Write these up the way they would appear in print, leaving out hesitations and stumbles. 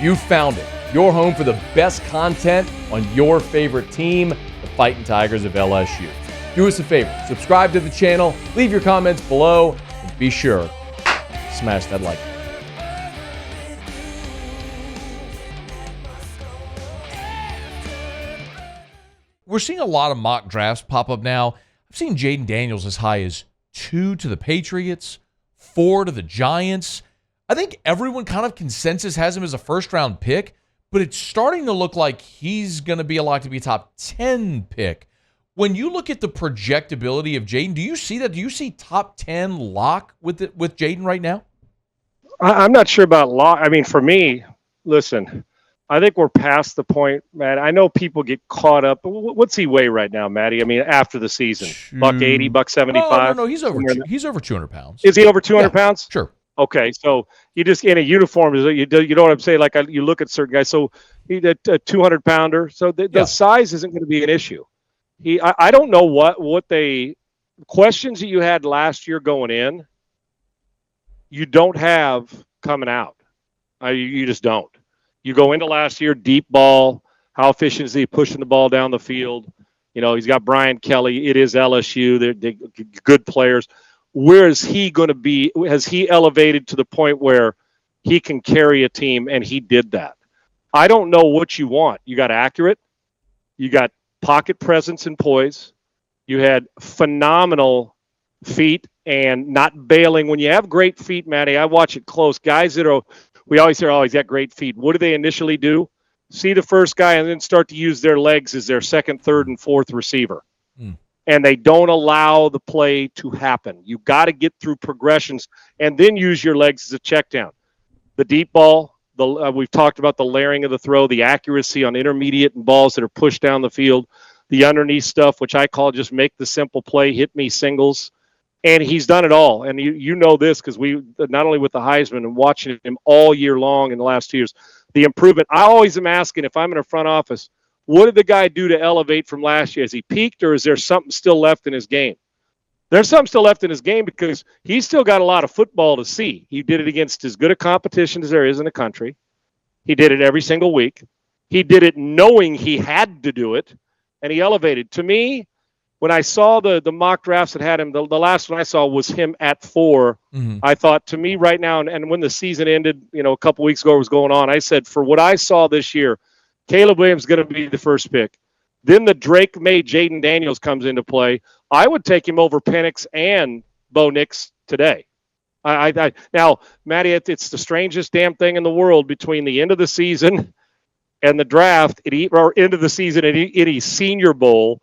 You found it. Your home for the best content on your favorite team, the Fighting Tigers of LSU. Do us a favor, subscribe to the channel, leave your comments below, and be sure to smash that like button. We're seeing a lot of mock drafts pop up now. I've seen Jayden Daniels as high as 2 to the Patriots, 4 to the Giants. I think everyone kind of consensus has him as a first-round pick, but it's starting to look like he's going to be a lock to be a top 10 pick. When you look at the projectability of Jayden, do you see that? Do you see top 10 lock with Jayden right now? I'm not sure about lock. I mean, for me, listen, I think we're past the point, Matt. I know people get caught up. What's he weigh right now, Matty? I mean, after the season, $180, $175. No, he's over 200 pounds. Is he over 200 pounds? Sure. Okay, so you just in a uniform, you know what I'm saying? Like you look at certain guys. So he's a 200 pounder. So the size isn't going to be an issue. I don't know what they questions that you had last year going in. You don't have coming out. You just don't. You go into last year, deep ball. How efficient is he pushing the ball down the field? You know, he's got Brian Kelly. It is LSU. They're good players. Where is he going to be? Has he elevated to the point where he can carry a team? And he did that. I don't know what you want. You got accurate. You got pocket presence and poise. You had phenomenal feet and not bailing. When you have great feet, Matty, I watch it close. Guys that are, we always hear, oh, he's got great feet. What do they initially do? See the first guy and then start to use their legs as their second, third, and fourth receiver. And they don't allow the play to happen. You got to get through progressions and then use your legs as a check down. The deep ball, we've talked about the layering of the throw, the accuracy on intermediate and balls that are pushed down the field, the underneath stuff, which I call just make the simple play, hit me singles. And he's done it all. And you know this because we, not only with the Heisman and watching him all year long in the last 2 years, the improvement. I always am asking if I'm in a front office, what did the guy do to elevate from last year? Has he peaked or is there something still left in his game? There's something still left in his game because he's still got a lot of football to see. He did it against as good a competition as there is in the country. He did it every single week. He did it knowing he had to do it, and he elevated. To me, when I saw the mock drafts that had him, the last one I saw was him at 4. I thought, to me right now, and when the season ended, a couple weeks ago, what was going on, I said, for what I saw this year, Caleb Williams is going to be the first pick. Then the Drake May, Jayden Daniels comes into play. I would take him over Penix and Bo Nix today. Now, Matty, it's the strangest damn thing in the world between the end of the season and the draft, or end of the season and any Senior Bowl.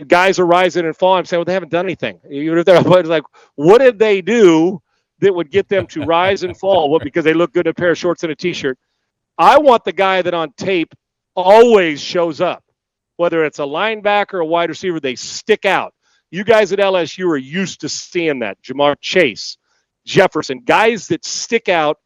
Guys are rising and falling. I'm saying, well, they haven't done anything. Even if they're like, what did they do that would get them to rise and fall? Well, because they look good in a pair of shorts and a T-shirt. I want the guy that on tape always shows up, whether it's a linebacker or a wide receiver. They stick out. You guys at LSU are used to seeing that. Jamar Chase, Jefferson, guys that stick out,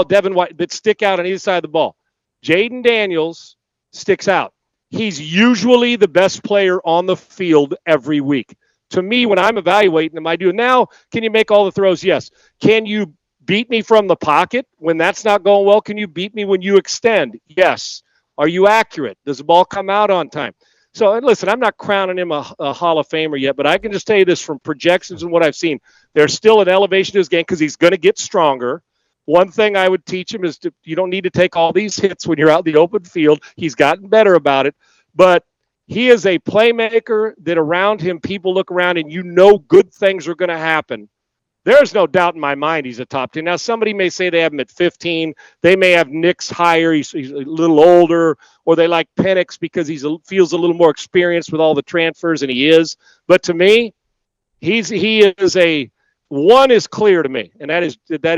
Devin White, that stick out on either side of the ball. Jayden Daniels sticks out. He's usually the best player on the field every week. To me, when I'm evaluating him, I do. Now, can you make all the throws? Yes. Can you beat me from the pocket when that's not going well? Can you beat me when you extend? Yes. Are you accurate? Does the ball come out on time? So, and listen, I'm not crowning him a Hall of Famer yet, but I can just tell you this from projections and what I've seen. There's still an elevation to his game because he's going to get stronger. One thing I would teach him is you don't need to take all these hits when you're out in the open field. He's gotten better about it. But he is a playmaker that around him, people look around and good things are going to happen. There's no doubt in my mind he's a top 10. Now, somebody may say they have him at 15. They may have Nix higher. He's a little older. Or they like Penix because he feels a little more experienced with all the transfers, and he is. But to me, he is a one is clear to me, and that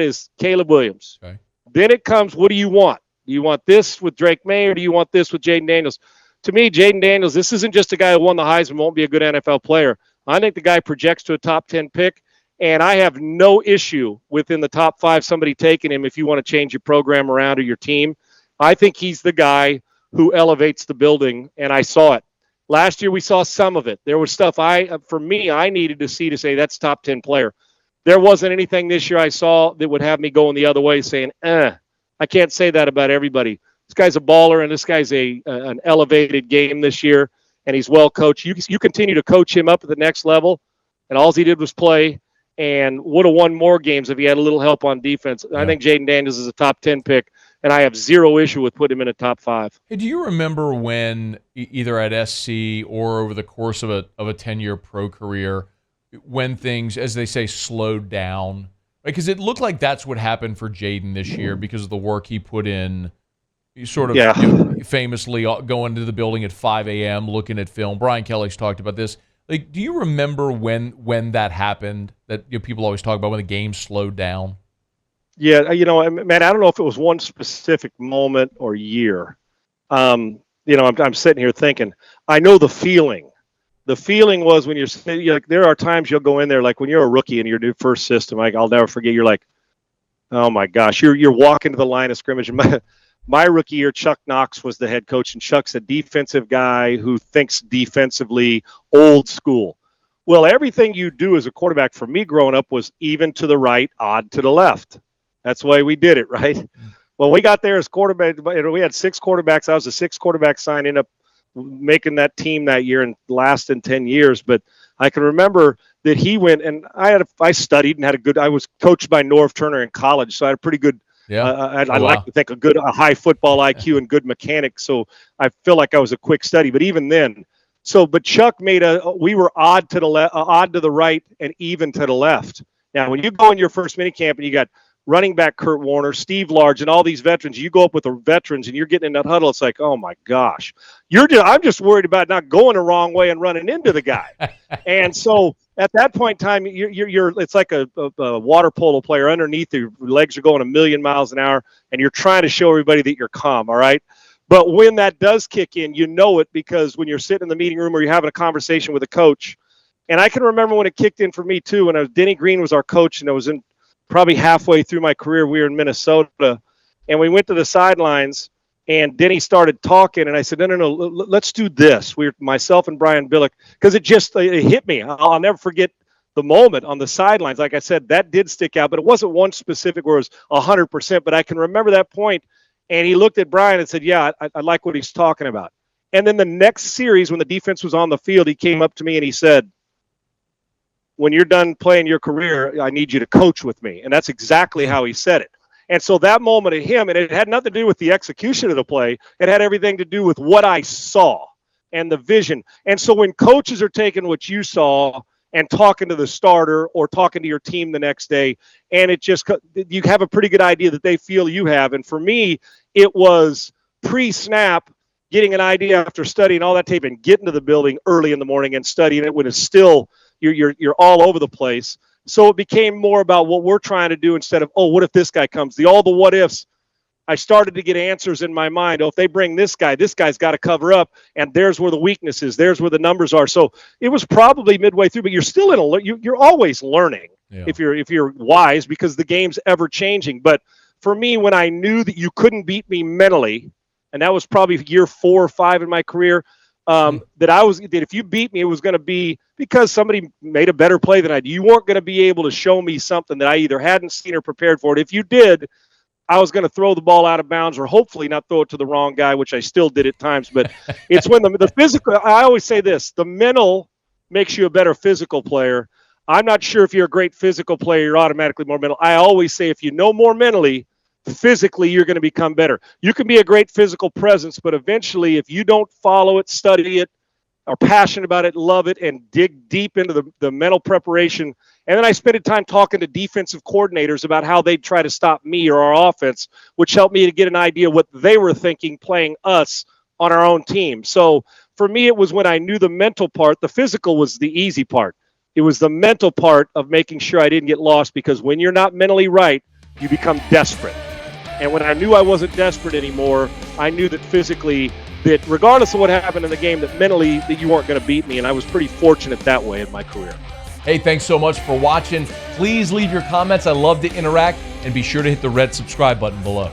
is Caleb Williams. Okay. Then it comes, what do you want? Do you want this with Drake May or do you want this with Jayden Daniels? To me, Jayden Daniels, this isn't just a guy who won the Heisman, won't be a good NFL player. I think the guy projects to a top 10 pick. And I have no issue within the top 5 somebody taking him if you want to change your program around or your team. I think he's the guy who elevates the building, and I saw it. Last year we saw some of it. There was stuff I needed to see to say that's top 10 player. There wasn't anything this year I saw that would have me going the other way saying, I can't say that about everybody. This guy's a baller, and this guy's an elevated game this year, and he's well coached. You continue to coach him up at the next level, and all he did was play, and would have won more games if he had a little help on defense. Yeah. I think Jayden Daniels is a top 10 pick, and I have zero issue with putting him in a top 5. Hey, do you remember when, either at SC or over the course of a 10-year pro career, when things, as they say, slowed down? Because it looked like that's what happened for Jayden this year because of the work he put in. He sort of famously going to the building at 5 a.m. looking at film. Brian Kelly's talked about this. Like, do you remember when that happened? That people always talk about when the game slowed down. Yeah, man, I don't know if it was one specific moment or year. I'm sitting here thinking, I know the feeling. The feeling was when you're like, there are times you'll go in there, like when you're a rookie in your new first system. I'll never forget. You're like, oh my gosh, you're walking to the line of scrimmage. My rookie year, Chuck Knox was the head coach, and Chuck's a defensive guy who thinks defensively, old school. Well, everything you do as a quarterback for me growing up was even to the right, odd to the left. That's the way we did it, right? Well, we got there as quarterback. We had 6 quarterbacks. I was the 6th quarterback signing up, making that team that year and lasting 10 years. But I can remember that he went, and I studied and had I was coached by Norv Turner in college, so I had a pretty good. Yeah, I like to think a high football IQ and good mechanics. So I feel like I was a quick study. But even then, but Chuck made we were odd to the left, odd to the right, and even to the left. Now, when you go in your first minicamp and you got running back Kurt Warner, Steve Large, and all these veterans, you go up with the veterans and you're getting in that huddle. It's like, oh my gosh, I'm just worried about not going the wrong way and running into the guy. And so at that point in time, it's like a water polo player underneath. Your legs are going a million miles an hour, and you're trying to show everybody that you're calm. All right. But when that does kick in, you know it, because when you're sitting in the meeting room or you're having a conversation with a coach, and I can remember when it kicked in for me too, when Denny Green was our coach, and I was in probably halfway through my career. We were in Minnesota, and we went to the sidelines, and Denny started talking, and I said, no, let's do this. Myself and Brian Billick, because it hit me. I'll never forget the moment on the sidelines. Like I said, that did stick out, but it wasn't one specific where it was 100%, but I can remember that point, and he looked at Brian and said, yeah, I like what he's talking about. And then the next series, when the defense was on the field, he came up to me and he said, when you're done playing your career, I need you to coach with me. And that's exactly how he said it. And so that moment of him, and it had nothing to do with the execution of the play. It had everything to do with what I saw and the vision. And so when coaches are taking what you saw and talking to the starter or talking to your team the next day, and you have a pretty good idea that they feel you have. And for me, it was pre-snap, getting an idea after studying all that tape and getting to the building early in the morning and studying it when it's still – you're all over the place. So it became more about what we're trying to do instead of, what if this guy comes? All the what ifs. I started to get answers in my mind. If they bring this guy's got to cover up, and there's where the weakness is. There's where the numbers are. So it was probably midway through, but you're still you're always learning if you're wise, because the game's ever changing. But for me, when I knew that you couldn't beat me mentally, and that was probably year 4 or 5 in my career, that if you beat me, it was going to be because somebody made a better play than I did. You weren't going to be able to show me something that I either hadn't seen or prepared for it. If you did, I was going to throw the ball out of bounds, or hopefully not throw it to the wrong guy, which I still did at times. But it's when the physical, I always say this, the mental makes you a better physical player. I'm not sure if you're a great physical player, you're automatically more mental. I always say if you know more mentally, physically you're going to become better. You can be a great physical presence, but eventually if you don't follow it, study it, are passionate about it, love it, and dig deep into the mental preparation. And then I spent time talking to defensive coordinators about how they'd try to stop me or our offense, which helped me to get an idea what they were thinking playing us on our own team. So for me, it was when I knew the mental part. The physical was the easy part. It was the mental part of making sure I didn't get lost, because when you're not mentally right, you become desperate. And when I knew I wasn't desperate anymore, I knew that physically, that regardless of what happened in the game, that mentally that you weren't going to beat me. And I was pretty fortunate that way in my career. Hey, thanks so much for watching. Please leave your comments. I love to interact, and be sure to hit the red subscribe button below.